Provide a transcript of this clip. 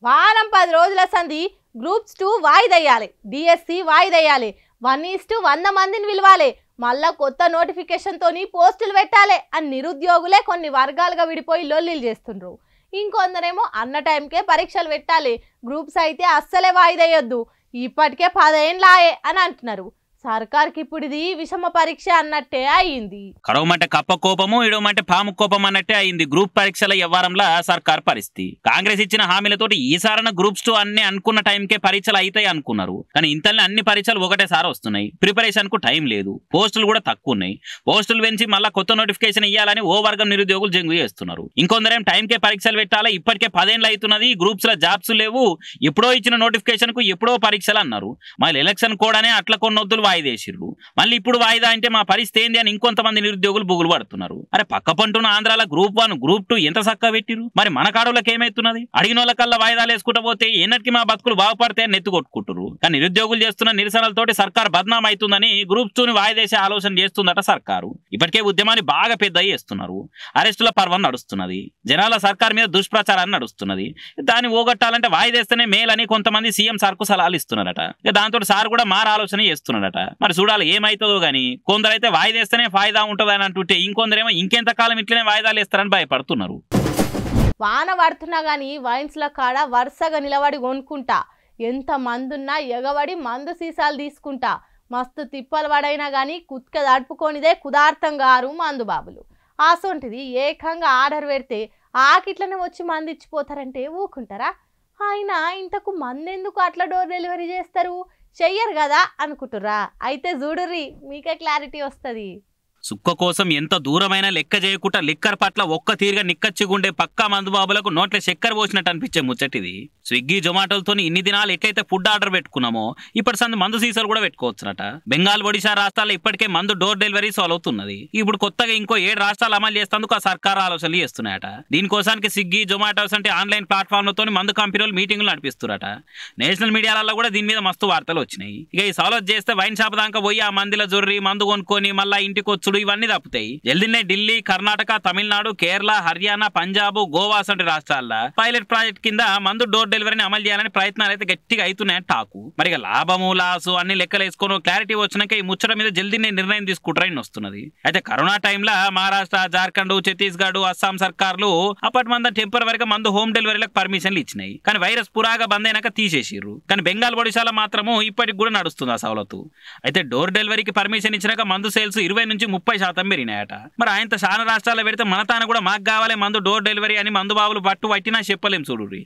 వారం 10 రోజుల సంధి గ్రూప్స్ 2 వాయిదయ్యాలి, డిఎస్సి వాయిదయ్యాలి, 1:100 మందిని పిలవాలి, మళ్ళా కొత్త నోటిఫికేషన్తోని పోస్టులు పెట్టాలి అని నిరుద్యోగులే కొన్ని వర్గాలుగా విడిపోయి లొల్లిలు చేస్తుండ్రు. ఇంకొందరేమో అన్న టైంకే పరీక్షలు పెట్టాలి, గ్రూప్స్ అయితే అస్సలే వాయిదయ్యొద్దు, ఇప్పటికే 10 ఏండ్లాయే అని అంటున్నారు. సర్కార్కి ఇప్పుడు ఇది విషమ పరీక్ష అన్నట్టే అయింది. కరవమంటే కప్ప కోపము, ఇడవమంటే పాము కోపం అన్నట్టే అయింది గ్రూప్ పరీక్షల వ్యవహారంలో సర్కార్ పరిస్థితి. కాంగ్రెస్ ఇచ్చిన హామీలతోటి ఈసారన గ్రూప్స్ 2 అన్ని అనుకున్న టైంకే పరీక్షలు అవుతాయి అనుకున్నారు. కానీ ఇంతలో అన్ని పరీక్షలు ఒకటేసారి వస్తున్నాయి, ప్రిపరేషన్ కు టైం లేదు, పోస్టులు కూడా తక్కువ ఉన్నాయి. పోస్టులు పెంచి మళ్ళీ కొత్త నోటిఫికేషన్ ఇవ్వాలని ఓ వర్గం నిరుద్యోగులు జంగు చేస్తున్నారు. ఇంకొందరేం టైంకే పరీక్షలు పెట్టాలి, ఇప్పటికే 10 ఏళ్ళు అవుతున్నది, గ్రూప్స్ లో జాబ్స్ లేవు, ఎప్పుడో ఇచ్చిన నోటిఫికేషన్ కు ఎప్పుడో పరీక్షలు అన్నారు. మళ్ళీ ఎలక్షన్ కోడనే అట్లా కొన్ని వద్దులు వాయిదేసిర్రు. మళ్ళీ ఇప్పుడు వాయిదా అంటే మా పరిస్థితి ఏంది అని ఇంకొంతమంది నిరుద్యోగులు బుగులు పడుతున్నారు. అరే పక్క పంటున్న ఆంధ్రాల గ్రూప్ 1 గ్రూప్ 2 ఎంత చక్కగా పెట్టిరు, మరి మన కాడోళ్ళకి ఏమైతున్నది? అడిగిన వాళ్ళకల్లా వాయిదాలు వేసుకుంటూ పోతే ఎన్నటికి మా బతుకులు బాగుపడితే నెత్తి కొట్టుకుంటారు. కానీ నిరుద్యోగులు చేస్తున్న నిరసనలతోటి సర్కార్ బద్నాం అవుతుందని గ్రూప్ 2ని వాయిదేసే ఆలోచన చేస్తుందట సర్కారు. ఇప్పటికే ఉద్యమాన్ని బాగా పెద్ద చేస్తున్నారు, అరెస్టుల పర్వం నడుస్తున్నది, జనాల సర్కార్ మీద దుష్ప్రచారాన్ని నడుస్తున్నది. దాన్ని ఓగొట్టాలంటే వాయిదేస్తేనే మేలని కొంతమంది సీఎం సార్ కు సలహాలు ఇస్తున్నారట. దాంతో సార్ కూడా మార ఆలోచన చేస్తున్నాడట. మరి చూడాలి ఏమైతుందో గానీ. కొందరైతే వాయిదేస్తేనే ఫాయిదా ఉంటుందని అంటుంటే ఇంకొందరేమో ఇంకెంత కాలం ఇట్లనే వాయిదాలు వేస్తారని భయపడుతున్నారు. వాన పడుతున్నా గానీ వైన్స్ల కాడ వరుసగా నిలబడి కొనుక్కుంటా, ఎంత మందున్నా ఎగబడి మందు సీసాలు తీసుకుంటా, మస్తు తిప్పలు పడైనా గానీ కుత్క దడుపుకొనిదే కుదార్థం గారు మందు బాబులు. ఆసొంటిది ఏకంగా ఆర్డర్ పెడితే ఆకిట్లనే వచ్చి మంది ఇచ్చిపోతారంటే ఊకుంటారా? ఆయన ఇంతకు మందెందుకు అట్లా డోర్ డెలివరీ చేస్తారు, చెయ్యరు కదా అనుకుంటురా? అయితే చూడుర్రి, మీకే క్లారిటీ వస్తుంది. సుక్క కోసం ఎంత దూరమైనా లెక్క చేయకుండా లిక్కర్ పట్ల ఒక్క తీరుగా నిక్కచ్చిగుండే పక్కా మందుబాబులకు నోట్ల చక్కెర పోసినట్టు అనిపించే ముచ్చటిది. స్విగ్గీ జొమాటోలతో ఇన్ని దినాలు ఎట్లయితే ఫుడ్ ఆర్డర్ పెట్టుకున్నామో ఇప్పటి సంది మందు సీసాలు కూడా పెట్టుకోవచ్చునట. బెంగాల్, ఒడిశా రాష్ట్రాల్లో ఇప్పటికే మందు డోర్ డెలివరీ సాల్వ్ అవుతున్నది. ఇప్పుడు కొత్తగా ఇంకో 7 రాష్ట్రాలు అమలు చేస్తేందుకు ఆ సర్కారు ఆలోచనలు చేస్తున్నాయట. దీనికోసానికి స్విగ్గీ జొమాటోస్ అంటే ఆన్లైన్ ప్లాట్ఫామ్లతో మందు కంపెనీలు మీటింగ్లు నడిపిస్తున్నారట. నేషనల్ మీడియాలలో కూడా దీని మీద మస్తు వార్తలు వచ్చినాయి. ఇక ఈ సాల్వ్ చేస్తే వైన్ షాప్ దాకా పోయి ఆ మందిల జొర్రి మందు కొనుక్కొని మళ్ళీ ఇంటికి వచ్చుడు ఇవన్నీ తప్పుతాయి. జల్దీనే ఢిల్లీ, కర్ణాటక, తమిళనాడు, కేరళ, హర్యానా, పంజాబ్, గోవా వంటి రాష్ట్రాల్లో పైలట్ ప్రాజెక్ట్ కింద మందు డోర్ డెలివరీని అమలు చేయాలని ప్రయత్నాలు అయితే గట్టిగా అవుతున్నాయని టాకు. మరి లాభము లాసు అన్ని లెక్కలు వేసుకొని క్లారిటీ వచ్చినాక ఈ ముచ్చట మీద జల్దీనే నిర్ణయం తీసుకుంటారని వస్తున్నది. అయితే కరోనా టైంలో మహారాష్ట్ర, జార్ఖండ్, ఛత్తీస్గఢ్, అస్సాం సర్కార్లు అప్పటి మంది టెంపరీగా మందు హోమ్ డెలివరీలకు పర్మిషన్లు ఇచ్చినాయి. కానీ వైరస్ పురాగా బంద్ అయినాక తీసేసిర్రు. కానీ బెంగాల్, ఒడిశాలో మాత్రము ఇప్పటికి కూడా నడుస్తుంది ఆ సవలతు. అయితే డోర్ డెలివరీకి పర్మిషన్ ఇచ్చినాక మందు సేల్స్ 20 నుంచి 30% పెరిగినాయట. మరి ఆయనతో చాలా రాష్ట్రాల్లో పెడితే మన తాను కూడా మాకు కావాలి మందు డోర్ డెలివరీ అని మందు బాబులు పట్టు పట్టినా చెప్పలేం చూడుర్రి.